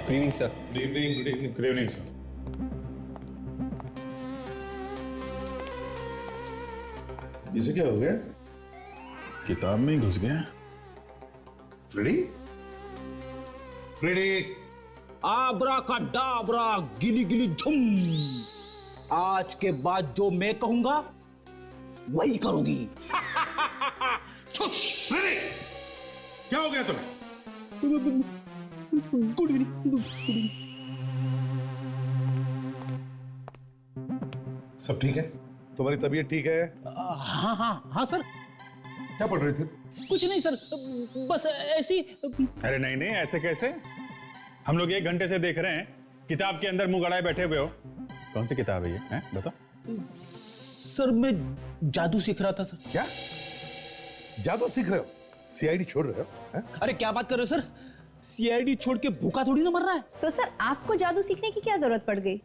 Good evening sir. Good evening, good evening, good evening sir. इसे क्या हो गया? किताब में ही घुस गया। फ्रेडी? फ्रेडी? आबरा का डाबरा गिली गिली झुम। आज के बाद जो मैं कहूंगा वही करोगी। फ्रेडी! क्या हो गया तुम्हें? Good evening. सब ठीक है? तुम्हारी तबीयत ठीक है? हाँ हाँ हाँ सर। क्या पढ़ रहे थे? कुछ नहीं सर, बस ऐसी। अरे नहीं नहीं, ऐसे कैसे? हम लोग 1 घंटे से देख रहे हैं, किताब के अंदर मुंह गड़ाए बैठे हुए हो। कौन सी किताब है ये, हैं? बताओ। सर मैं जादू सीख रहा था सर। क्या जादू सीख रहे हो? सीआईडी छोड़ रहे हो? हैं? अरे क्या बात कर रहे हो सर, सीआईडी छोड़ के भूखा थोड़ी ना मर रहा है। तो सर आपको जादू सीखने की क्या जरूरत पड़ गई?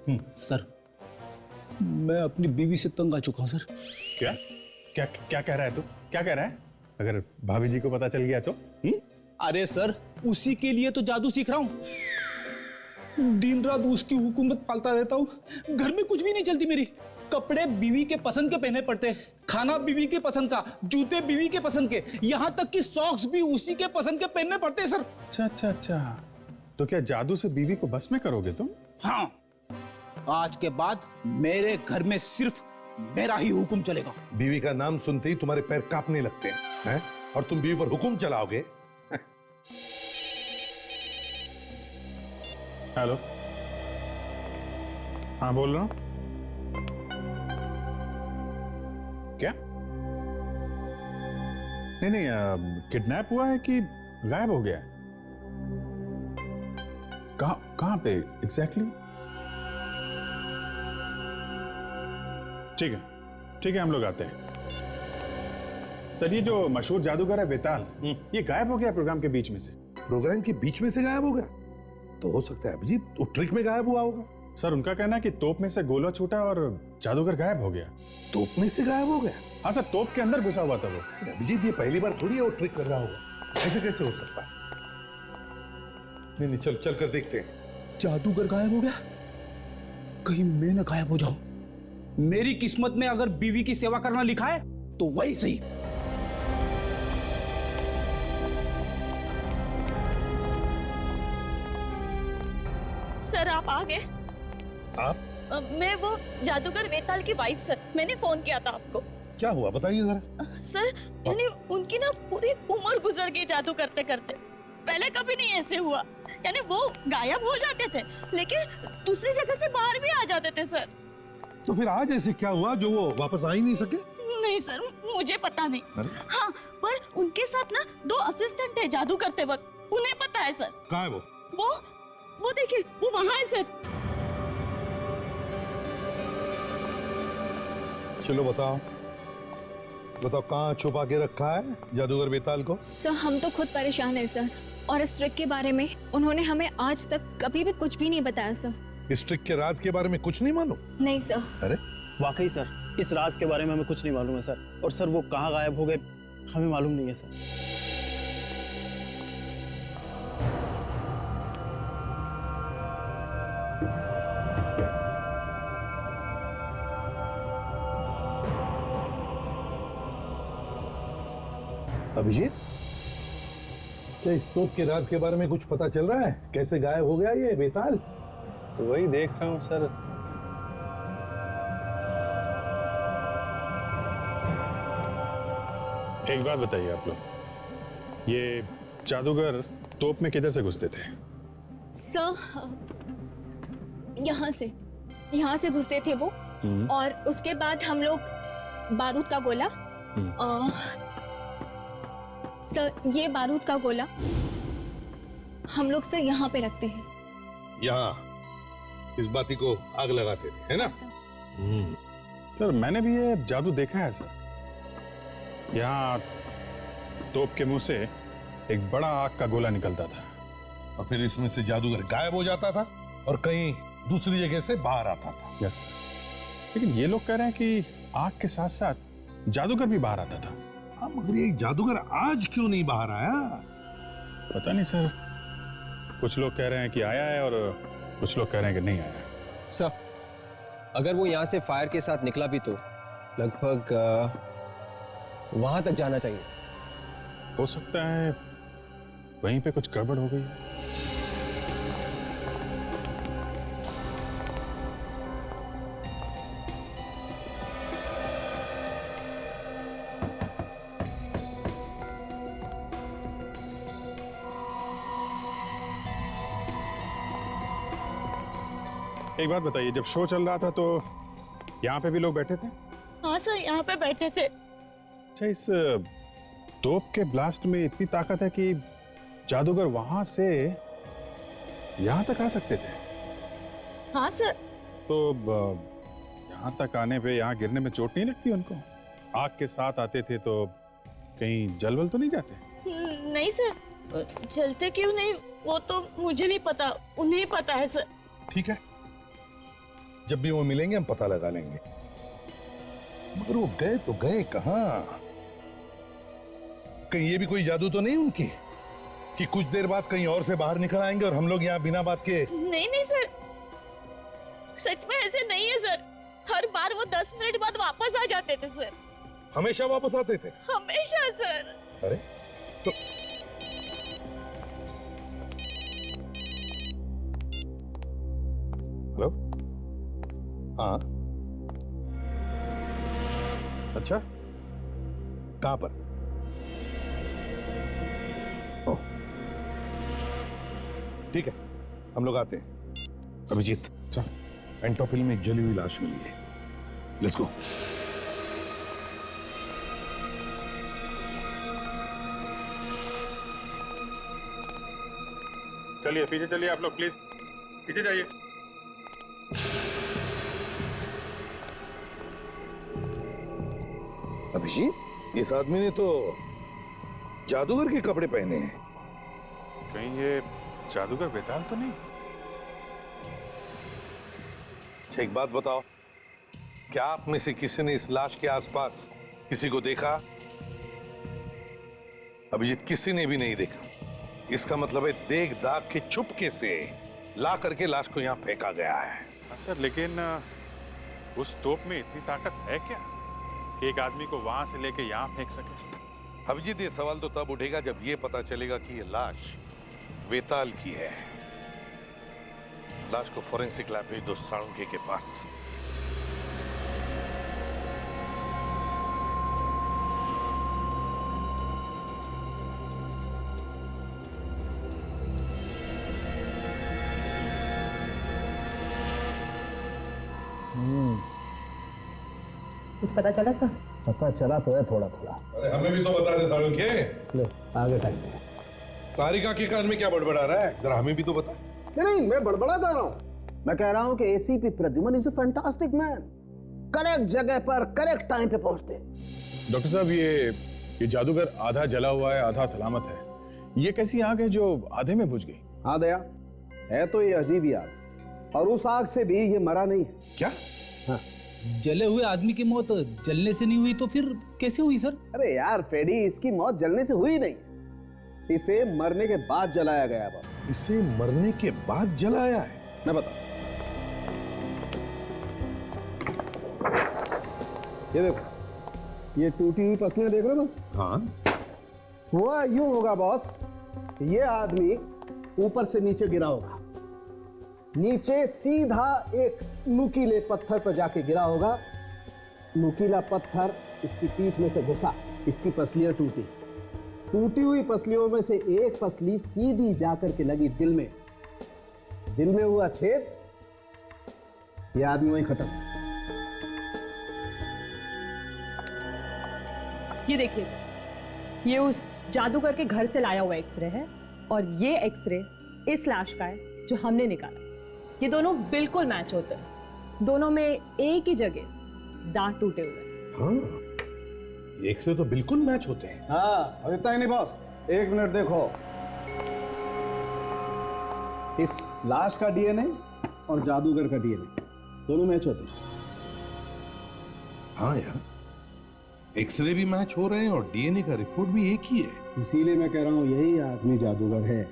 सर मैं अपनी बीवी से तंग आ चुका हूं सर। क्या क्या क्या कह रहा है तू? क्या कह रहा है? अगर भाभी जी को पता चल गया तो? अरे सर उसी के लिए तो जादू सीख रहा हूं। दिन रात उसकी हुकूमत पालता रहता हूं। घर में कुछ भी नहीं चलती मेरी। कपड़े बीवी के पसंद के पहने पड़ते हैं, खाना बीवी के पसंद का, जूते बीवी के पसंद के, यहां तक कि सॉक्स भी उसी के पसंद के पहनने पड़ते हैं सर। अच्छा अच्छा अच्छा, तो क्या जादू से बीवी को बस में करोगे तुम? हाँ, आज के बाद मेरे घर में सिर्फ मेरा ही हुक्म चलेगा। बीवी का नाम सुनते ही तुम्हारे पैर कांपने लगते हैं, और तुम बीवी पर हुक्म चलाओगे? हेलो, हाँ बोल रहा हूं। क्या? नहीं नहीं, किडनैप हुआ है कि गायब हो गया है? कहां पे एग्जैक्टली? ठीक है, हम लोग आते हैं। सर ये जो मशहूर जादूगर है वेताल, ये गायब हो गया प्रोग्राम के बीच में से। प्रोग्राम के बीच में से गायब हो गया? तो हो सकता है अभिजीत वो ट्रिक में गायब हुआ होगा। सर उनका कहना है कि तोप में से गोला छूटा और जादूगर गायब हो गया। तोप में से गायब हो गया? हाँ सर, तोप के अंदर घुसा हुआ था वो। अभिजीत ये पहली बार थोड़ी है वो ट्रिक कर रहा होगा, ऐसे कैसे हो सकता है? नहीं चल कर देखते हैं। जादूगर गायब हो गया? कहीं मैं ना गायब हो जाऊं। मेरी किस्मत में अगर बीवी की सेवा करना लिखा है तो वही सही। सर आप आ गए? आप? मैं वो जादूगर वेताल की वाइफ सर, मैंने फोन किया था आपको। क्या हुआ बताइए जरा। सर यानी उनकी ना पूरी उम्र गुजर गई जादू करते करते। पहले कभी नहीं ऐसे हुआ। यानी वो गायब हो जाते थे लेकिन दूसरी जगह से बाहर भी आ जाते थे सर। तो फिर आज ऐसे क्या हुआ जो वो वापस आ ही नहीं सके? नहीं सर मुझे पता नहीं। हाँ पर उनके साथ ना 2 असिस्टेंट है जादू करते वक्त, उन्हें पता है सर। कहाँ है वो देखिए वो वहां है सर। चलो बताओ कहाँ छुपा के रखा है जादूगर बेताल को? सर हम तो खुद परेशान हैं सर, और इस ट्रिक के बारे में उन्होंने हमें आज तक कभी भी कुछ भी नहीं बताया सर। इस ट्रिक के राज के बारे में कुछ नहीं मालूम? नहीं सर। अरे वाकई सर, इस राज के बारे में हमें कुछ नहीं मालूम है सर। और सर वो कहाँ गायब हो गए हमें मालूम नहीं है सर। अभिजीत, क्या इस तोप के राज के बारे में कुछ पता चल रहा है? कैसे गायब हो गया ये बेताल? तो वही देख रहा हूँ सर। एक बात बताइए आप लोग, ये जादूगर तोप में किधर से घुसते थे? सर यहाँ से घुसते थे वो, और उसके बाद हम लोग बारूद का गोला, सर ये बारूद का गोला हम लोग सर यहाँ पे रखते हैं। यहाँ इस बाती को आग लगाते थे, है ना? सर मैंने भी ये जादू देखा है सर। यहाँ तोप के मुंह से एक बड़ा आग का गोला निकलता था, और फिर इसमें से जादूगर गायब हो जाता था और कहीं दूसरी जगह से बाहर आता था। यस, लेकिन ये लोग कह रहे हैं कि आग के साथ साथ जादूगर भी बाहर आता था। मगर ये जादूगर आज क्यों नहीं बाहर आया? पता नहीं सर, कुछ लोग कह रहे हैं कि आया है और कुछ लोग कह रहे हैं कि नहीं आया है। सर, अगर वो यहाँ से फायर के साथ निकला भी तो लगभग वहां तक जाना चाहिए सर। हो सकता है वहीं पे कुछ गड़बड़ हो गई है। एक बात बताइए, जब शो चल रहा था तो यहाँ पे भी लोग बैठे थे? हाँ सर, यहाँ पे बैठे थे। अच्छा, इस तोप के ब्लास्ट में इतनी ताकत है कि जादूगर वहां से यहाँ तक आ सकते थे? हाँ सर। तो यहाँ तक आने पे यहाँ गिरने में चोट नहीं लगती उनको? आग के साथ आते थे तो कहीं जलवल तो नहीं जाते? नहीं सर, जलते क्यों नहीं वो तो मुझे नहीं पता, उन्हें पता है सर। ठीक है, जब भी वो मिलेंगे हम पता लगा लेंगे। मगर वो गए तो गए कहां? कहीं ये भी कोई जादू तो नहीं उनकी कि कुछ देर बाद कहीं और से बाहर निकल आएंगे और हम लोग यहाँ बिना बात के? नहीं नहीं सर, सच में ऐसे नहीं है सर। हर बार वो 10 मिनट बाद वापस आ जाते थे सर। हमेशा वापस आते थे? हमेशा सर। अरे तो हेलो, हाँ, अच्छा, कहां पर? ओह, ठीक है, हम लोग आते हैं। अभिजीत, एंटोपिल में एक जली हुई लाश मिली है, लेट्स गो। चलिए पीछे चलिए आप लोग, प्लीज पीछे जाइए। अभिजीत, इस आदमी ने तो जादूगर के कपड़े पहने हैं। कहीं ये जादूगर बेताल तो नहीं? अच्छा, एक बात बताओ, क्या आप में से किसी ने इस लाश के आसपास किसी को देखा? अभिजीत, किसी ने भी नहीं देखा। इसका मतलब है देख दाग के चुपके से ला करके लाश को यहाँ फेंका गया है। हाँ सर, लेकिन उस तोप में इतनी ताकत है क्या कि एक आदमी को वहां से लेके यहाँ फेंक सके? अभिजीत, ये सवाल तो तब उठेगा जब ये पता चलेगा कि ये लाश वेताल की है। लाश को फोरेंसिक लैब भेज दो साळुंखे के पास। कुछ पता चला सर? पता चला तो है थोड़ा थोड़ा। अरे हमें भी तो बता दे साळुंखे। ले आगे टाइम। तारिका के कान में क्या बड़बड़ा रहा है, जरा हमें भी तो बता। नहीं, मैं बड़बड़ा कर रहा हूँ। मैं कह रहा हूँ कि ACP Pradyuman is a fantastic man. Correct जगह पर करेक्ट टाइम पे पहुंचते। डॉक्टर साहब, ये जादूगर आधा जला हुआ है आधा सलामत है। ये कैसी आग है जो आधे में बुझ गई? हाँ दया, है तो ये अजीब ही आग, और उस आग से भी ये मरा नहीं है। क्या? हाँ। जले हुए आदमी की मौत जलने से नहीं हुई तो फिर कैसे हुई सर? अरे यार फ्रेडी, इसकी मौत जलने से हुई नहीं, इसे मरने के बाद जलाया गया। बस इसे मरने के बाद जलाया है? मैं बता, ये देखो, ये टूटी हुई पसलियां देख रहे हो? बस हाँ। हुआ यूं होगा बॉस, ये आदमी ऊपर से नीचे गिरा होगा, नीचे सीधा एक नुकीले पत्थर पर जाके गिरा होगा, नुकीला पत्थर इसकी पीठ में से घुसा, इसकी पसलियां टूटी, टूटी हुई पसलियों में से एक पसली सीधी जाकर के लगी दिल में, दिल में हुआ छेद, यह आदमी वहीं खत्म। ये देखिए सर, ये उस जादूगर के घर से लाया हुआ एक्सरे है, और ये एक्सरे इस लाश का है जो हमने निकाला। ये दोनों बिल्कुल मैच होते हैं, दोनों में एक ही जगह दांत टूटे हुए। हाँ, एक से तो बिल्कुल मैच होते हैं। हाँ, और इतना ही नहीं बॉस, एक मिनट देखो, इस लाश का डीएनए और जादूगर का डीएनए दोनों मैच होते हैं। हाँ यार, एक्सरे भी मैच हो रहे हैं और डीएनए का रिपोर्ट भी एक ही है। इसीलिए मैं कह रहा हूं यही आदमी जादूगर है।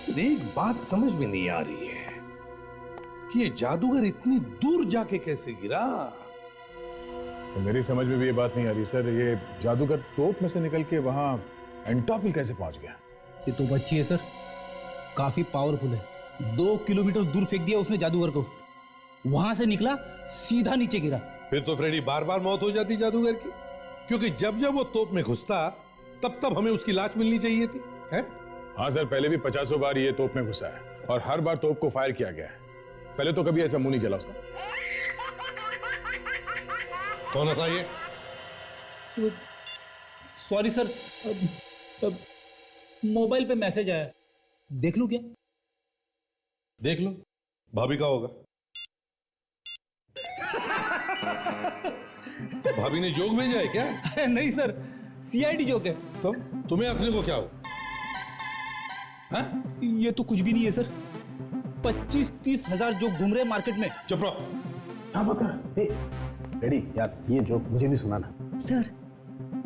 एक बात समझ में नहीं आ रही है कि ये जादूगर इतनी दूर जाके कैसे गिरा। तो मेरी समझ में भी ये बात नहीं आ रही सर, ये जादूगर तोप में से निकल के वहां एंटॉप हिल कैसे पहुंच गया? ये तो बच्ची है सर, काफी पावरफुल है। 2 किलोमीटर दूर फेंक दिया उसने जादूगर को, वहां से निकला सीधा नीचे गिरा। फिर तो फ्रेडी बार बार मौत हो जाती जादूगर की, क्योंकि जब जब वो तोप में घुसता तब तब हमें उसकी लाश मिलनी चाहिए थी, है? हाँ सर, पहले भी 50 बार ये तोप में घुसा है और हर बार तोप को फायर किया गया है। पहले तो कभी ऐसा मुंह नहीं जला उसका। कौन सा ये? सॉरी सर, मोबाइल पे मैसेज आया, देख लूं क्या? देख लो, भाभी का होगा। भाभी ने जोक भेजा है क्या? नहीं सर, सीआईडी जोक है। तो तुम्हें हंसने को क्या हो? हाँ? ये तो कुछ भी नहीं है सर, 25-30 हजार जोक घूम रहे हैं मार्केट में। चुप रहो। हाँ मत कर। रेडी यार, ये जोक मुझे भी सुनाना। सर,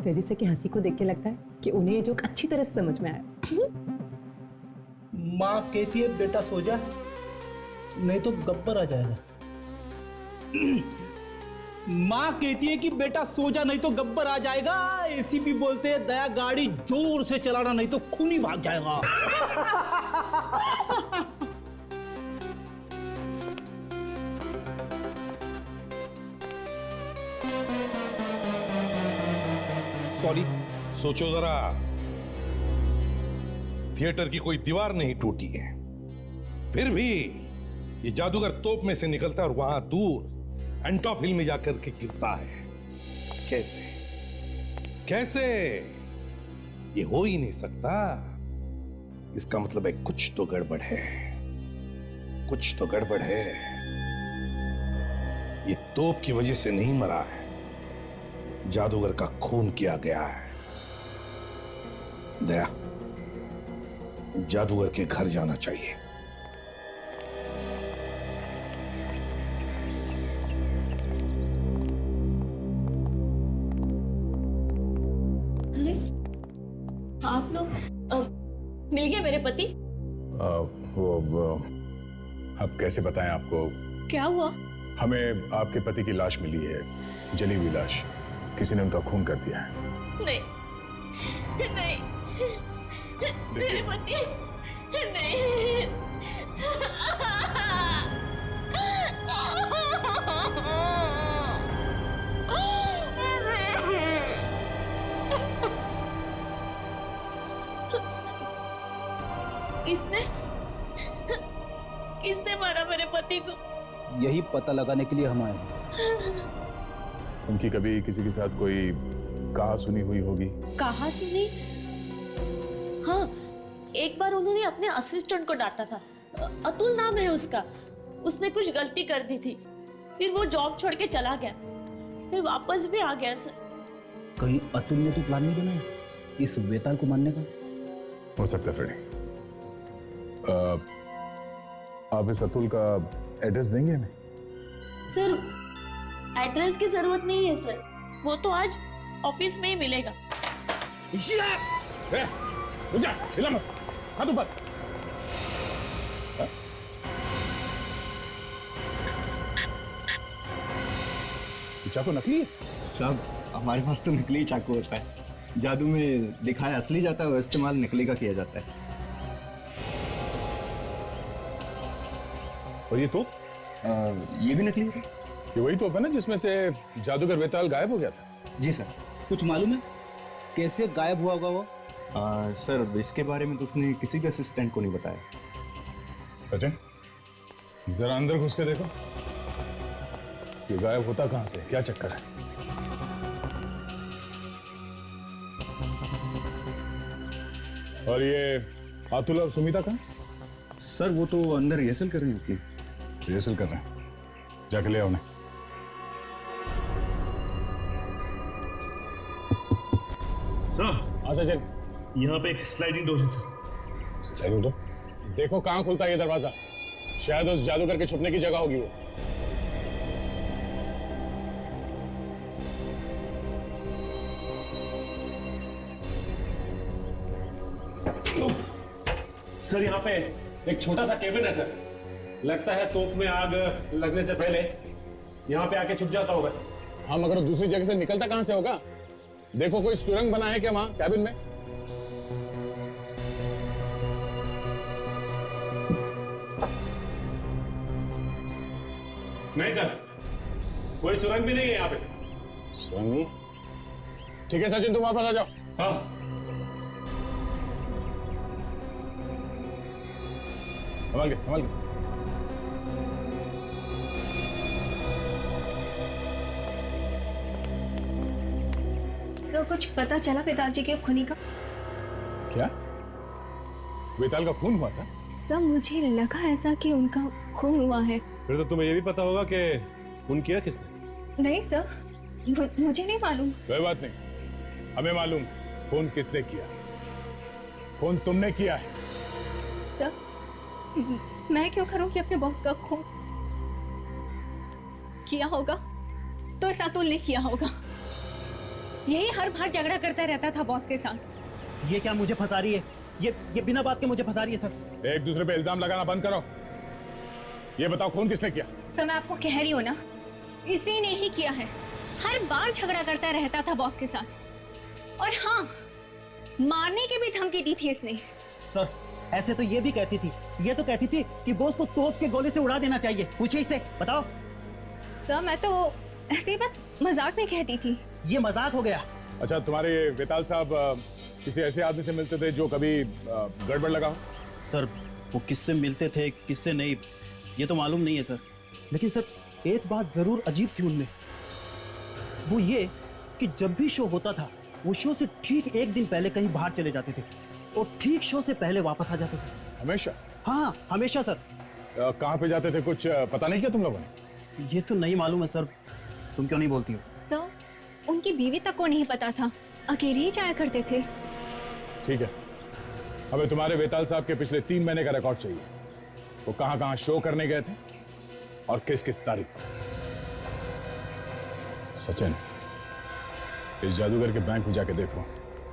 फ्रेडी से की हंसी को देख के लगता है कि उन्हें ये जोक अच्छी तरह से समझ में आया। माँ कहती है बेटा सो जा, नहीं तो गब्बर आ जाएगा। माँ कहती है कि बेटा सो जा नहीं तो गब्बर आ जाएगा। एसीपी बोलते हैं दया गाड़ी जोर से चलाना नहीं तो खून ही भाग जाएगा। सॉरी। सोचो जरा, थिएटर की कोई दीवार नहीं टूटी है, फिर भी ये जादूगर तोप में से निकलता है और वहां दूर एंटॉप हिल में जाकर के गिरता है। कैसे कैसे? ये हो ही नहीं सकता। इसका मतलब है कुछ तो गड़बड़ है, कुछ तो गड़बड़ है। ये तोप की वजह से नहीं मरा है, जादूगर का खून किया गया है। दया, जादूगर के घर जाना चाहिए। अरे आप लोग मिल गए मेरे पति? अब कैसे बताएं आपको? क्या हुआ? हमें आपके पति की लाश मिली है, जली हुई लाश। किसी ने उनका खून कर दिया है। नहीं नहीं, मेरे पति नहीं। किसने मारा मेरे पति को? यही पता लगाने के लिए हम आए हैं। उनकी कभी किसी के साथ कोई कहा सुनी हुई होगी? कहा सुनी? हाँ, एक बार उन्होंने अपने असिस्टेंट को डांटा था। अतुल नाम है उसका। उसने कुछ गलती कर दी थी, फिर वो जॉब छोड़ के चला गया, फिर वापस भी आ गया सर। कहीं अतुल ने तो प्लान नहीं बनाया इस वेताल को मारने का? हो सकता है फ्रेडी। आप इस अतुल का एड्रेस देंगे हमें? सर, एड्रेस की जरूरत नहीं है सर, वो तो आज ऑफिस में ही मिलेगा। रुक जा, हिला मत, हाथ ऊपर। चाकू नकली है? साहब, हमारे पास तो नकली चाकू होता है। जादू में दिखाया असली जाता है और इस्तेमाल नकली का किया जाता है। और ये तो ये भी नकली है सर। ये वही तोप है ना जिसमें से जादूगर वेताल गायब हो गया था? जी सर। कुछ मालूम है कैसे गायब हुआ होगा वो? सर, इसके बारे में तो उसने किसी भी असिस्टेंट को नहीं बताया। सचिन, जरा अंदर घुस के देखो, ये गायब होता कहां से, क्या चक्कर है? और ये अतुल और सुमिता कहां? सर, वो तो अंदर रिहर्सल कर रहे हैं अपनी। रिहर्सल कर रहे हैं? जाके ले आओ उन्हें। सर, सचिन, यहाँ पे एक स्लाइडिंग डोर है सर। Sliding door? देखो कहां खुलता है ये दरवाजा। शायद उस जादूगर के छुपने की जगह होगी वो। सर यहाँ पे एक छोटा सा केबिन है सर। लगता है तोप में आग लगने से पहले यहाँ पे आके छुप जाता होगा सर। हाँ, मगर दूसरी जगह से निकलता कहां से होगा? देखो कोई सुरंग बना है क्या वहां कैबिन में? नहीं सर, कोई सुरंग भी नहीं है यहाँ पे। सुरंग नहीं? ठीक है सचिन, तुम वापस आ जाओ। हाँ संभल के। सर कुछ पता चला पिताजी के खूनी का? क्या वेताल का खून हुआ था? सर मुझे लगा ऐसा कि उनका खून हुआ है। फिर तो तुम्हें ये भी पता होगा कि खून किया किसने? नहीं सर, मुझे नहीं मालूम। कोई बात नहीं, हमें मालूम खून किसने किया। खून तुमने किया है। सर मैं क्यों करूंगी अपने बॉस का खून? किया होगा तो इस अतुल ने किया होगा। यही हर बार झगड़ा करता रहता था बॉस के साथ। ये क्या मुझे फंसा रही है? ये बिना बात के मुझे फंसा रही है सर। एक दूसरे पे इल्जाम लगाना बंद करो। ये बताओ खून किसने किया? सर मैं आपको कह रही हूँ ना, इसी ने ही किया है। हर बार झगड़ा करता रहता था बॉस के साथ। और हाँ, मारने की भी धमकी दी थी इसने। सर ऐसे तो ये भी कहती थी, ये तो कहती थी कि बॉस को तोप के गोले से उड़ा देना चाहिए। पूछिए इससे, बताओ। सर मैं तो ऐसे ही बस मजाक में कहती थी। ये मजाक हो गया। अच्छा, तुम्हारे वेताल साहब किसी ऐसे आदमी से मिलते थे जो कभी गड़बड़ लगा हो? सर वो किससे मिलते थे किससे नहीं ये तो मालूम नहीं है सर। लेकिन सर एक बात जरूर अजीब थी उनमें, वो ये कि जब भी शो होता था वो शो से ठीक एक दिन पहले कहीं बाहर चले जाते थे और ठीक शो से पहले वापस आ जाते थे। हमेशा? हाँ हमेशा सर। कहाँ पे जाते थे कुछ पता नहीं किया तुम लोगों ने? ये तो नहीं मालूम है सर। तुम क्यों नहीं बोलती हो? सर उनकी बीवी तक को नहीं पता था, अकेले ही जाया करते थे। ठीक है, हमें तुम्हारे वेताल साहब के पिछले 3 महीने का रिकॉर्ड चाहिए। वो कहां कहां शो करने गए थे और किस किस तारीख को। सचिन, इस जादूगर के बैंक में जाके देखो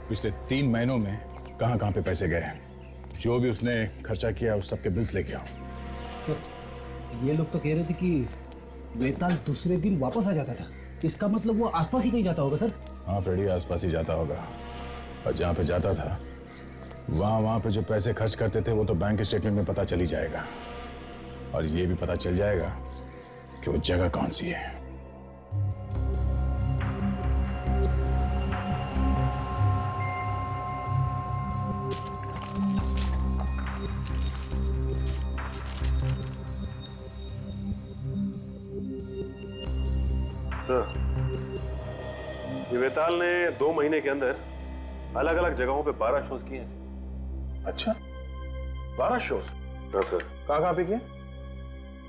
पिछले 3 महीनों में कहां कहां पे पैसे गए हैं। जो भी उसने खर्चा किया उस सबके बिल्स लेके आओ। सर ये लोग तो कह रहे थे कि वेताल दूसरे दिन वापस आ जाता था। इसका मतलब वो आसपास ही कहीं जाता होगा सर। हाँ फ्रेडी, आसपास ही जाता होगा। और जहाँ पे जाता था वहाँ पे जो पैसे खर्च करते थे वो तो बैंक स्टेटमेंट में पता चल ही जाएगा। और ये भी पता चल जाएगा कि वो जगह कौन सी है। सर, ये वेताल ने 2 महीने के अंदर अलग अलग जगहों पे 12 शोज किए हैं। अच्छा, 12 शोज? हाँ सर। कहाँ पे किए?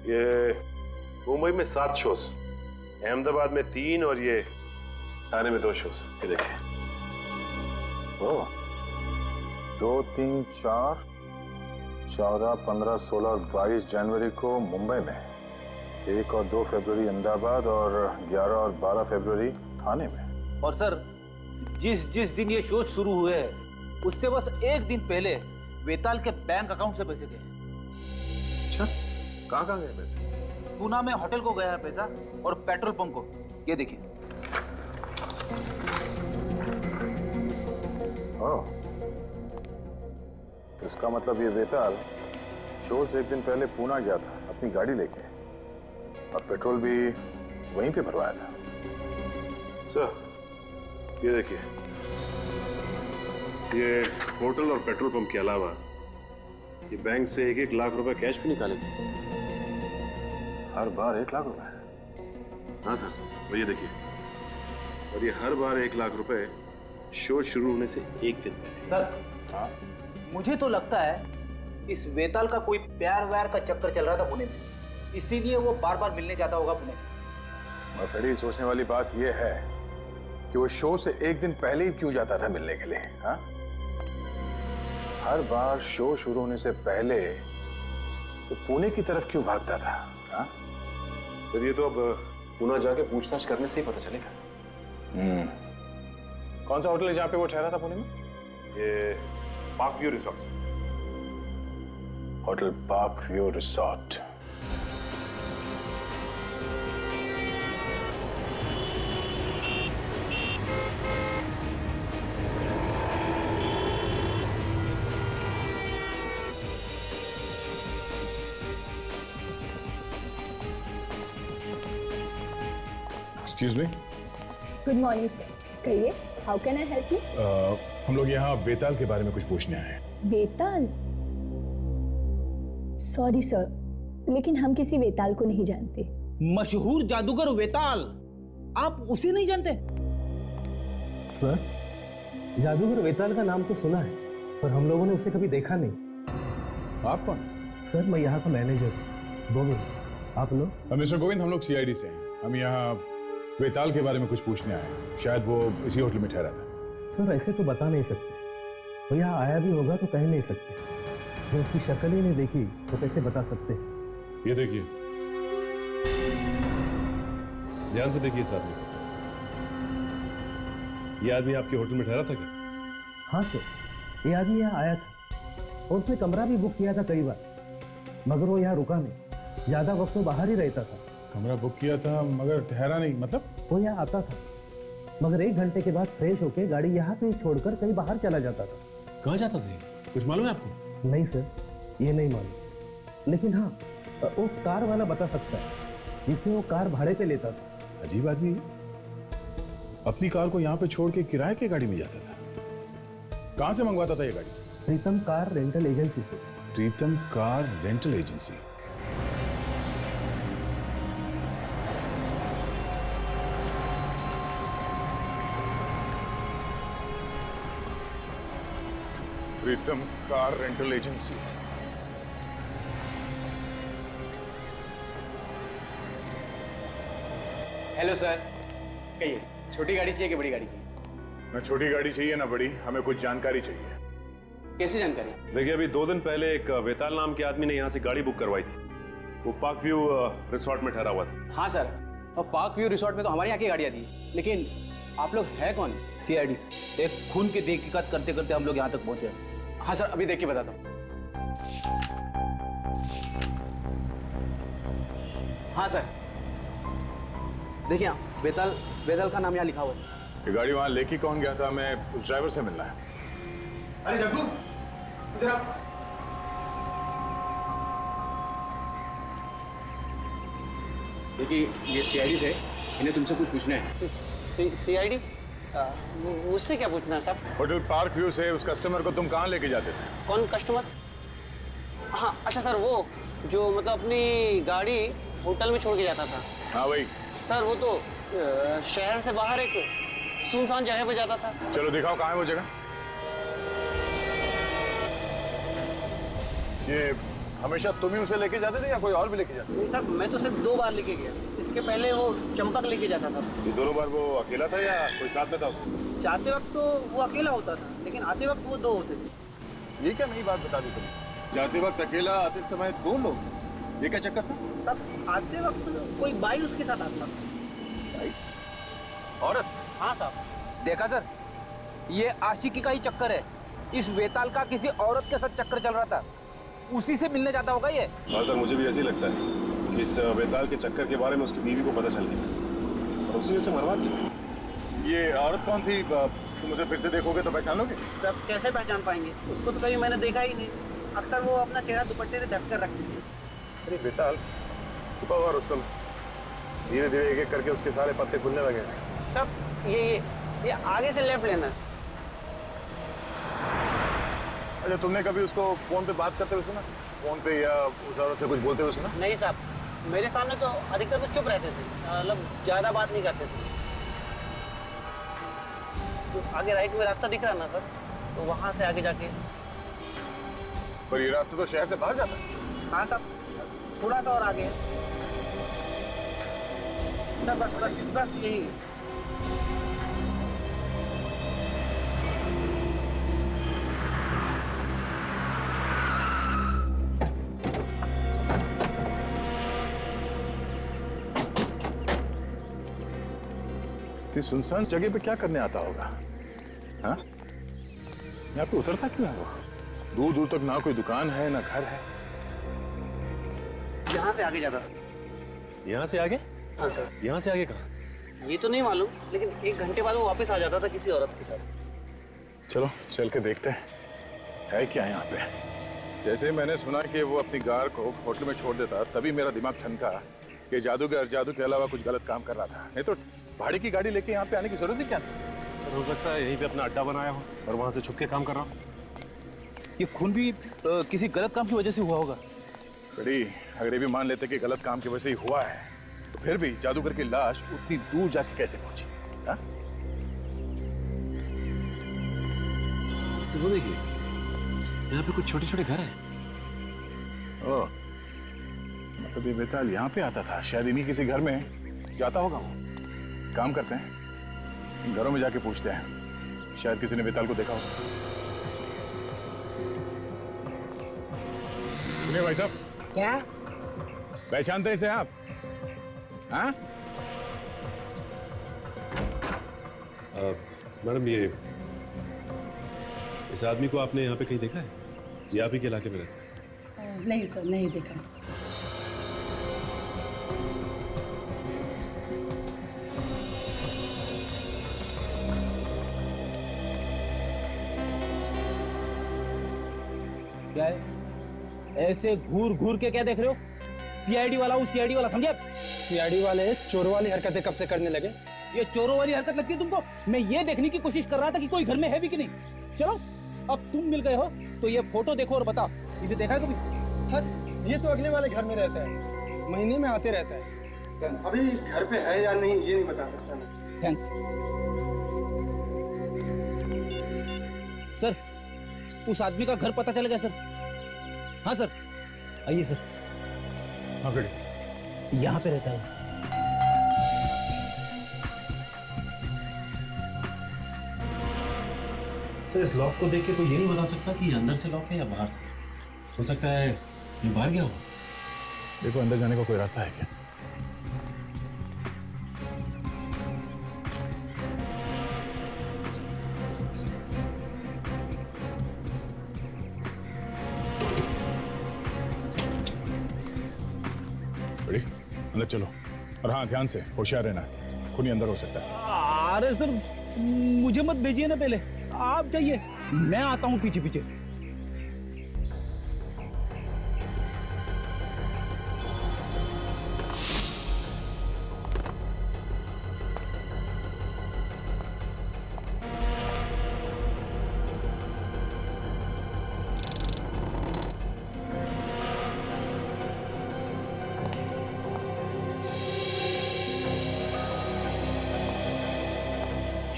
ये मुंबई में 7 शोज, अहमदाबाद में 3 और ये ठाणे में 2 शोज। ये देखिए। ओह, 2, 3, 4, 14, 15, 16 और 22 जनवरी को मुंबई में, 1 और 2 फरवरी अहमदाबाद और 11 और 12 फरवरी ठाणे में। और सर जिस दिन ये शो शुरू हुए हैं उससे बस एक दिन पहले वेताल के बैंक अकाउंट से पैसे गए। अच्छा, कहाँ गए पैसे? पूना में होटल को गया है पैसा और पेट्रोल पंप को। ये देखिए। ओह, इसका मतलब ये वेताल शो से एक दिन पहले पूना गया था अपनी गाड़ी लेके और पेट्रोल भी वहीं पे भरवाया था। सर ये देखिए, ये होटल और पेट्रोल पंप के अलावा ये बैंक से 1-1 लाख रुपए कैश भी निकाले थे। हर बार 1 लाख रुपए? हाँ सर, वो ये देखिए। और ये हर बार 1 लाख रुपए शो शुरू होने से एक दिन पहले। सर हाँ, मुझे तो लगता है इस वेताल का कोई प्यार व्यार का चक्कर चल रहा था पुणे में, इसीलिए वो बार बार मिलने जाता होगा पुणे। और बड़ी सोचने वाली बात यह है कि वो शो से एक दिन पहले ही क्यों जाता था मिलने के लिए? हाँ, हर बार शो शुरू होने से पहले तो पुणे की तरफ क्यों भागता था? हाँ, फिर ये तो अब पुणे जाके पूछताछ करने से ही पता चलेगा। कौन सा होटल है जहाँ पे वो ठहरा था पुणे में? ये park view resort. Hotel park view resort. Excuse me, good morning sir, कहिए, how can I help you? हम लोग यहाँ बेताल के बारे में कुछ पूछने आए हैं। वेताल? सॉरी सर, लेकिन हम किसी वेताल को नहीं जानते। मशहूर जादूगर वेताल, आप उसे नहीं जानते? सर, जादूगर वेताल का नाम तो सुना है, पर हम लोगों ने उसे कभी देखा नहीं। आप कौन? सर, मैं यहाँ का मैनेजर हूँ। गोविंद, आप लोग? मिस्टर गोविंद, हम लोग सीआईडी से हैं। हम यहाँ वेताल के बारे में कुछ पूछने आए हैं। शायद वो इसी होटल में ठहरा था। सर, ऐसे तो बता नहीं सकते। वो यहाँ आया भी होगा तो कह नहीं सकते। जब उसकी शक्ल ही नहीं देखी तो कैसे बता सकते? ये देखिए, ध्यान से देखिए साहब, ये आदमी आपके होटल में ठहरा था क्या? हाँ सर, ये आदमी यहाँ आया था और उसने कमरा भी बुक किया था कई बार, मगर वो यहाँ रुका नहीं। ज्यादा वक्त तो बाहर ही रहता था। कमरा बुक किया था मगर ठहरा नहीं, मतलब? वो यहाँ आता था, मगर 1 घंटे के बाद फ्रेश होके गाड़ी यहाँ पे ही छोड़कर कहीं बाहर चला जाता था। कहाँ जाता था? कुछ मालूम है आपको? नहीं सर, ये नहीं मालूम, लेकिन हाँ, वो कार वाला बता सकता है जिससे वो कार भाड़े पे लेता था। अजीब आदमी, अपनी कार को यहाँ पे छोड़ के किराए की गाड़ी में जाता था। कहाँ से मंगवाता था ये गाड़ी? प्रीतम कार रेंटल एजेंसी से। Pritam car rental agency? Pritam car rental agency. Hello sir, कहिए, छोटी गाड़ी चाहिए कि बड़ी गाड़ी चाहिए? ना छोटी गाड़ी चाहिए ना बड़ी, हमें कुछ जानकारी चाहिए। कैसी जानकारी? देखिए, अभी 2 दिन पहले एक वेताल नाम के आदमी ने यहाँ से गाड़ी बुक करवाई थी। वो पार्क व्यू रिसोर्ट में ठहरा हुआ था। हाँ सर, और पार्क व्यू रिसोर्ट में तो हमारे यहाँ की गाड़ियाँ थी, लेकिन आप लोग है कौन? सीआईडी। एक खून की तहकीकात करते करते हम लोग यहाँ तक पहुंचे। हाँ सर, अभी देख के बताता हूँ। हाँ सर, देखिए, वेताल का नाम यहाँ लिखा हुआ है। ये गाड़ी वहां लेके कौन गया था? हमें उस ड्राइवर से मिलना है। अरे जग्गू, इधर आओ। देखिए, ये सीआईडी से, इन्हें तुमसे कुछ पूछना है। सीआईडी? मुझसे क्या पूछना है साहब? होटल पार्क व्यू से उस कस्टमर को तुम कहाँ लेके जाते थे? कौन कस्टमर? हाँ, अच्छा सर, वो जो मतलब अपनी गाड़ी होटल में छोड़ के जाता था। हाँ भाई। सर, वो तो शहर से बाहर एक सुनसान जगह पे जाता था। चलो दिखाओ कहाँ है वो जगह। ये हमेशा तुम ही उसे लेके जाते थे या कोई और भी लेके जाते? नहीं साहब, मैं तो सिर्फ 2 बार लेके गया। इसके पहले वो चंपक लेके जाता था। ये दोनों बार वो अकेला था या कोई साथ में था उसके? जाते वक्त तो वो अकेला होता था, लेकिन आते वक्त वो 2 होते थे। ये क्या नई बात बता दी तुमने? जाते वक्त अकेला, आते समय 2 लोग, ये क्या चक्कर था? तब आते वक्त कोई बाई उसके साथ आता था। औरत? हाँ साहब। देखा सर, ये आशिकी का ही चक्कर है। इस वेताल का किसी औरत के साथ चक्कर चल रहा था, उसी से मिलने जाता होगा ये। हाँ सर, मुझे भी ऐसे ही लगता है कि इस वेताल के चक्कर के बारे में उसकी बीवी को पता चल गया और उसी वजह से मरवा दिया। ये औरत कौन थी? तुम उसे फिर से देखोगे तो पहचान लोगे? सब कैसे पहचान पाएंगे? उसको तो कभी मैंने देखा ही नहीं। अक्सर वो अपना चेहरा दुपट्टे से ढक कर रखती थी। अरे वेताल, सुबह और रुस्तम धीरे धीरे एक-एक करके उसके सारे पत्ते खुलने लगे। सब ये आगे से लेफ्ट लेना। अच्छा, तुमने कभी उसको फोन पे बात करते हुए सुना? फोन पे या उस औरत से कुछ बोलते हुए सुना? नहीं साहब, मेरे सामने तो अधिकतर वो चुप रहते थे, मतलब ज्यादा बात नहीं करते थे। जो आगे राइट में रास्ता दिख रहा ना सर, तो वहां से आगे जाके। पर ये रास्ता तो शहर से बाहर जाता है। हाँ साहब, थोड़ा सा और आगे है सर। बस यही। सुनसान जगह पे क्या करने आता होगा? हाँ, यहाँ पे उतरता क्यों है वो? दूर दूर तक ना कोई दुकान है ना घर है। यहाँ से आगे जाता था। यहाँ से आगे? हाँ सर। यहाँ से आगे कहाँ? ये तो नहीं मालूम, लेकिन 1 घंटे बाद वो वापस आ जाता था किसी औरत के साथ। चलो चल के देखते हैं है क्या यहाँ पे। जैसे मैंने सुना कि वो अपनी कार को होटल में छोड़ देता, तभी मेरा दिमाग ठनका कि जादूगर जादू के अलावा कुछ गलत काम कर रहा था। नहीं तो भाड़े की गाड़ी लेके यहाँ पे आने की जरूरत ही क्या थी? सर हो सकता है यहीं पे अपना अड्डा बनाया हो और वहाँ से छुप के काम कर रहा हो। ये खून भी किसी गलत काम की वजह से हुआ होगा। बड़ी अगर ये भी मान लेते कि गलत काम की वजह से ही हुआ है, तो फिर भी जादूगर की लाश उतनी दूर जाके कैसे पहुंची? हाँ? तो वो देखिए यहाँ पे कुछ छोटे छोटे घर हैं। ओह, मतलब ये बेताल यहाँ पे आता था, शायद इन्हीं किसी घर में जाता होगा वो। काम करते हैं, इन घरों में जाके पूछते हैं, शायद किसी ने बेताल को देखा होगा। सुनिए भाई साहब। क्या? पहचानते इसे आप? हाँ? मैडम ये इस आदमी को आपने यहाँ पे कहीं देखा है? ये आप ही के इलाके में रहता है? नहीं सर, नहीं देखा। क्या है? ऐसे घूर घूर के क्या देख रहे हो? सीआईडी वाला हूँ, सीआईडी वाला, समझे? सीआईडी वाले चोरों वाली हरकतें कब से करने लगे? ये चोरों वाली हरकत लगती है तुमको? मैं ये देखने की कोशिश कर रहा था कि कोई घर में है भी कि नहीं। चलो अब तुम मिल गए हो तो ये फोटो देखो और बताओ, इसे देखा है कभी? हाँ, ये तो अगले वाले घर में रहता है, महीने में आते रहता है। अभी घर पे है या नहीं ये नहीं बता सकता मैं। Thanks sir. उस आदमी का घर पता चल गया सर? हाँ सर, आइए सर। हाँ बेटे, यहाँ पे रहता है। तो इस लॉक को देख के कोई ये नहीं बता सकता कि अंदर से लॉक है या बाहर से। हो सकता है ये बाहर गया हो। देखो अंदर जाने का कोई रास्ता है क्या? बड़ी अंदर चलो, और हाँ ध्यान से, होशियार रहना, खूनी अंदर हो सकता है। अरे सर मुझे मत भेजिए ना, पहले आप जाइए, मैं आता हूँ पीछे पीछे।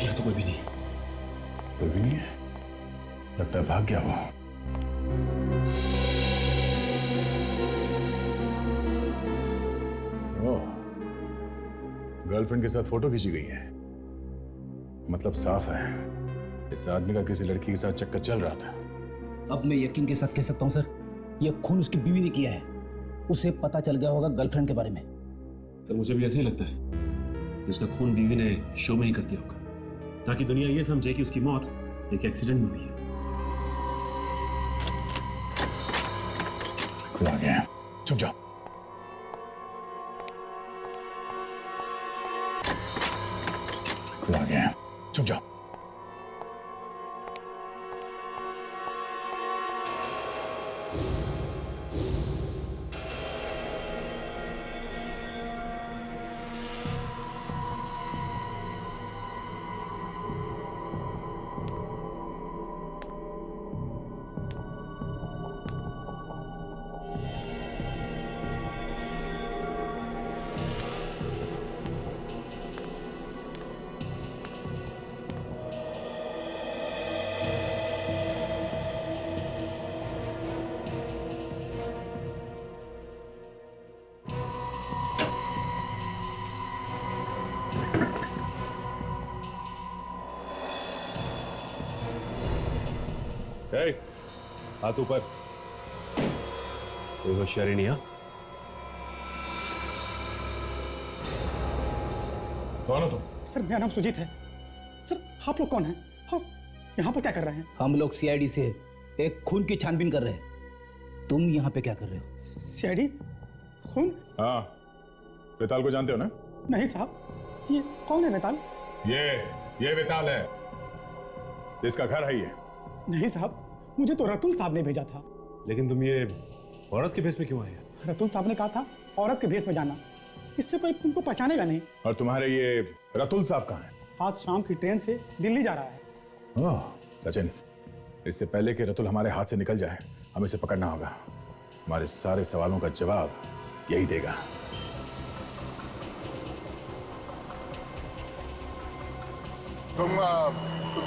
यहाँ तो कोई भी नहीं। कोई भी नहीं है? लगता है भाग गया वो। ओह, गर्लफ्रेंड के साथ फोटो खींची गई है। मतलब साफ है इस आदमी का किसी लड़की के साथ चक्कर चल रहा था। अब मैं यकीन के साथ कह सकता हूँ सर, यह खून उसकी बीवी ने किया है। उसे पता चल गया होगा गर्लफ्रेंड के बारे में। सर मुझे भी ऐसे ही लगता है कि उसका खून बीवी ने शो में ही कर दिया होगा, ताकि दुनिया ये समझे कि उसकी मौत एक एक्सीडेंट में हुई है। खुला गया, चुप जाओ। खुला गया, चुप जाओ। हाथ ऊपर। कोई होशियारी नहीं। कौन हो तुम? सर मेरा नाम सुजीत है। सर आप लोग कौन हैं और यहाँ पर क्या कर रहे हैं? हम लोग सीआईडी से एक खून की छानबीन कर रहे हैं। तुम यहाँ पे क्या कर रहे हो? सीआईडी? खून? हाँ, वेताल को जानते हो ना? नहीं साहब, ये कौन है वेताल? ये वेताल है, जिसका घर है ये। नहीं साहब, मुझे तो रतुल साहब ने भेजा था। लेकिन तुम ये औरत के भेष में क्यों आए? रतुल साहब ने कहा था औरत के भेष में जाना, इससे कोई तुमको पहचानेगा नहीं। और तुम्हारे ये रतुल साहब कहाँ हैं? आज शाम की ट्रेन से दिल्ली जा रहा है। ओह, सचिन, इससे पहले कि रतुल हमारे हाथ से निकल जाए, हमें इसे पकड़ना होगा। हमारे सारे सवालों का जवाब यही देगा। तुम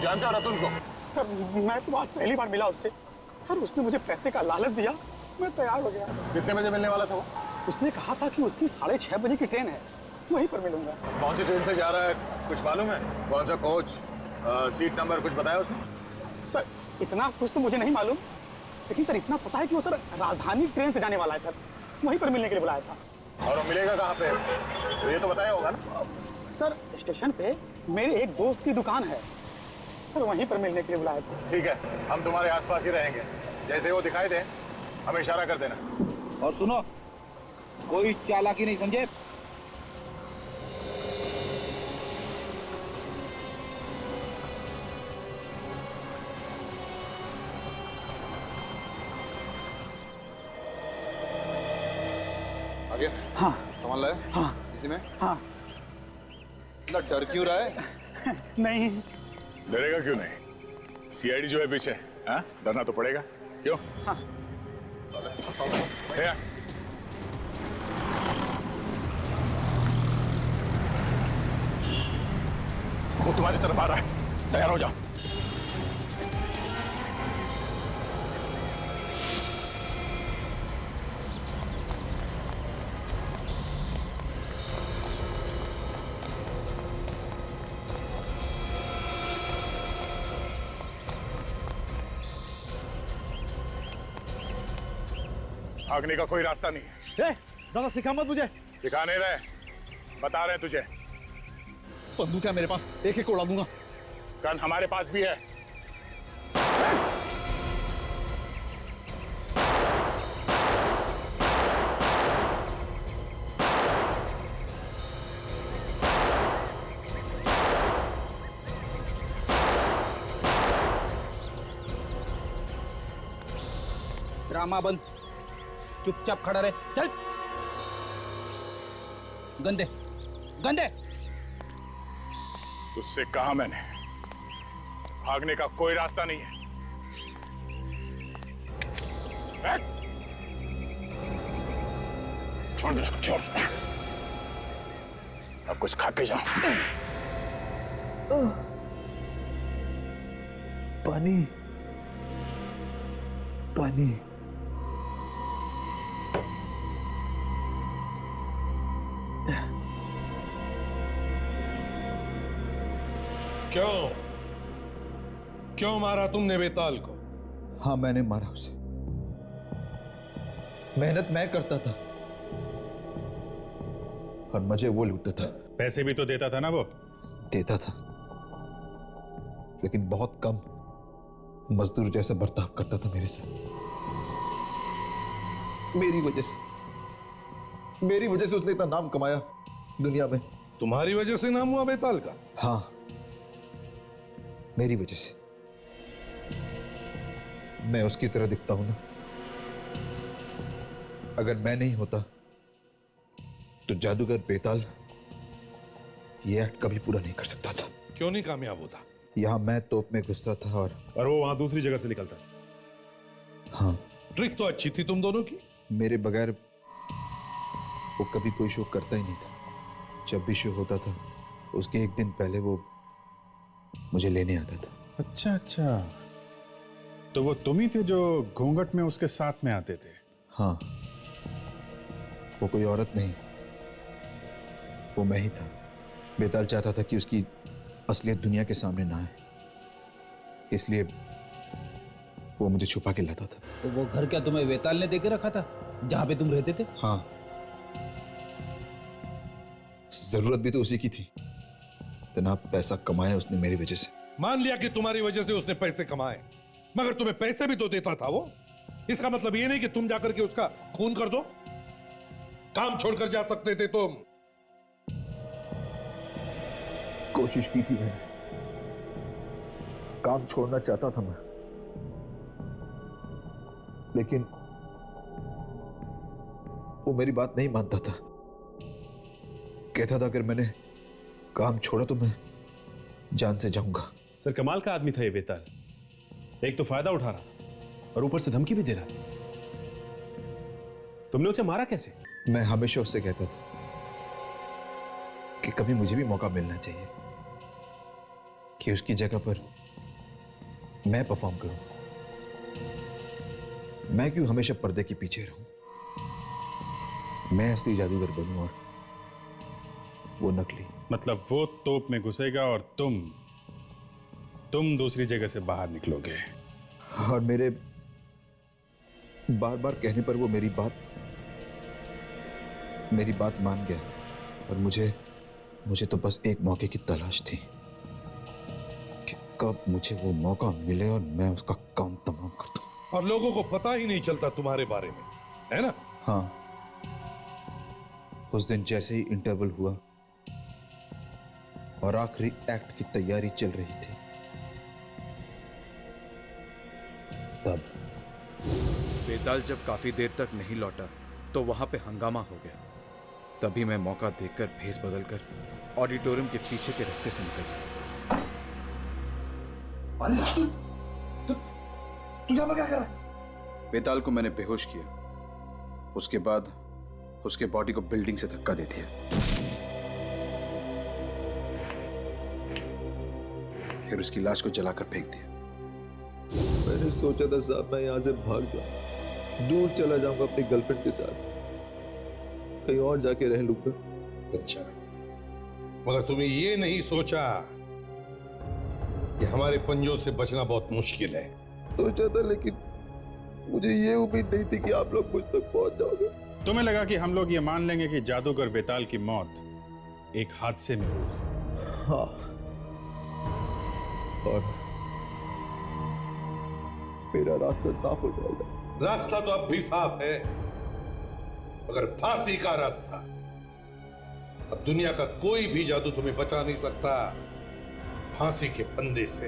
जानते हो रतुल को? सर, मैं तो आज पहली बार मिला उससे। सर, उसने मुझे पैसे का लालच दिया, मैं तैयार हो गया। कितने बजे मिलने वाला था वो? उसने कहा था कि उसकी 6:30 बजे की ट्रेन है, वहीं पर मिलूंगा। कौन सी ट्रेन से जा रहा है कुछ मालूम है? कौन सा कोच, सीट नंबर कुछ बताया उसने? सर, इतना कुछ तो मुझे नहीं मालूम, लेकिन सर इतना पता है कि वो सर राजधानी ट्रेन से जाने वाला है सर, वहीं पर मिलने के लिए बुलाया था। और वो मिलेगा कहाँ पे? तो ये तो बताया होगा ना? सर, स्टेशन पे मेरे एक दोस्त की दुकान है सर, वहीं पर मिलने के लिए बुलाया था। ठीक है, हम तुम्हारे आसपास ही रहेंगे, जैसे वो दिखाई दे हमें इशारा कर देना। और सुनो, कोई चालाकी नहीं, समझे? आगे? हाँ। सामान लाए? हाँ। इसी में? हाँ। इतना डर क्यों रहा है? नहीं। डरेगा क्यों नहीं? सीआईडी जो है पीछे, हाँ? डरना तो पड़ेगा। क्यों? हाँ। है? वो तुम्हारी तरफ आ रहा है, तैयार हो जाओ। भागने का कोई रास्ता नहीं है। दादा सिखा मत मुझे। सिखा नहीं रहे, बता रहे तुझे। बंदूक है मेरे पास, एक उड़ा दूंगा। गन हमारे पास भी है। ड्रामा बंद, चुपचाप खड़ा रहे। चल, गंदे गंदे। तुझसे कहा मैंने, भागने का कोई रास्ता नहीं है। छोड़ दे, छोड़। अब कुछ खा के जाओ। पानी, पानी। क्यों मारा तुमने वेताल को? हाँ, मैंने मारा उसे। मेहनत मैं करता था और मुझे वो लूटता था। पैसे भी तो देता था ना वो? देता था, लेकिन बहुत कम। मजदूर जैसा बर्ताव करता था मेरे साथ। मेरी वजह से उसने इतना नाम कमाया दुनिया में। तुम्हारी वजह से नाम हुआ वेताल का? हाँ, मेरी वजह से। मैं उसकी तरह दिखता हूं ना। अगर मैं नहीं होता तो जादूगर बेताल ये एक्ट कभी पूरा नहीं कर सकता था। क्यों नहीं कामयाब होता? यहां मैं तोप में घुसता था और वो वहां दूसरी जगह से निकलता। हाँ, ट्रिक तो अच्छी थी तुम दोनों की। मेरे बगैर वो कभी कोई शो करता ही नहीं था। जब भी शो होता था उसके एक दिन पहले वो मुझे लेने आता था। अच्छा अच्छा, तो वो तुम ही थे जो घूंघट में उसके साथ में आते थे? हाँ, वो कोई औरत नहीं, वो मैं ही था। बेताल चाहता था कि उसकी असलियत दुनिया के सामने ना आए, इसलिए वो मुझे छुपा के लाता था। तो वो घर क्या तुम्हें वेताल ने देके रखा था जहां पे तुम रहते थे? हाँ, जरूरत भी तो उसी की थी। इतना पैसा कमाया उसने मेरी वजह से। मान लिया कि तुम्हारी वजह से उसने पैसे कमाए, मगर तुम्हें पैसे भी तो देता था वो। इसका मतलब ये नहीं कि तुम जाकर के उसका खून कर दो। काम छोड़कर जा सकते थे तुम। कोशिश की थी मैंने, काम छोड़ना चाहता था मैं, लेकिन वो मेरी बात नहीं मानता था। कहता था अगर मैंने काम छोड़ा तो मैं जान से जाऊंगा। सर कमाल का आदमी था ये वेताल। एक तो फायदा उठा रहा था और ऊपर से धमकी भी दे रहा था। तुमने उसे मारा कैसे? मैं हमेशा उससे कहता था कि कभी मुझे भी मौका मिलना चाहिए कि उसकी जगह पर मैं परफॉर्म करूं। मैं क्यों हमेशा पर्दे के पीछे रहूं? मैं असली जादूगर बनूं और वो नकली। मतलब वो तोप में घुसेगा और तुम दूसरी जगह से बाहर निकलोगे। और मेरे बार बार कहने पर वो मेरी बात मान गया। और मुझे तो बस एक मौके की तलाश थी कि कब मुझे वो मौका मिले और मैं उसका काम तमाम कर दूं। और लोगों को पता ही नहीं चलता तुम्हारे बारे में, है ना? हाँ, उस दिन जैसे ही इंटरवल हुआ और आखिरी एक्ट की तैयारी चल रही थी, तब वेताल जब काफी देर तक नहीं लौटा तो वहां पे हंगामा हो गया। तभी मैं मौका देखकर भेस बदलकर ऑडिटोरियम के पीछे के रास्ते से निकल गया। तू यहाँ पर क्या कर रहा है? वेताल को मैंने बेहोश किया, उसके बाद उसके बॉडी को बिल्डिंग से धक्का दे दिया, फिर उसकी लाश को जलाकर फेंक दिया। मैंने सोचा था साहब मैं यहां से भाग जाऊं, दूर चला जाऊंगा अपनी गर्लफ्रेंड के साथ, कहीं और जाके रह लूंगा। अच्छा, मगर तुमने ये नहीं सोचा कि हमारे पंजों से बचना बहुत मुश्किल है। सोचा था, लेकिन मुझे ये उम्मीद नहीं थी कि आप लोग मुझ तक पहुंच जाओगे। तुम्हें लगा कि हम लोग ये मान लेंगे कि जादूगर वेताल की मौत एक हादसे में हुई। हाँ, और मेरा रास्ता साफ हो जाएगा। रास्ता तो अब भी साफ है, मगर फांसी का रास्ता। अब दुनिया का कोई भी जादू तुम्हें बचा नहीं सकता फांसी के फंदे से।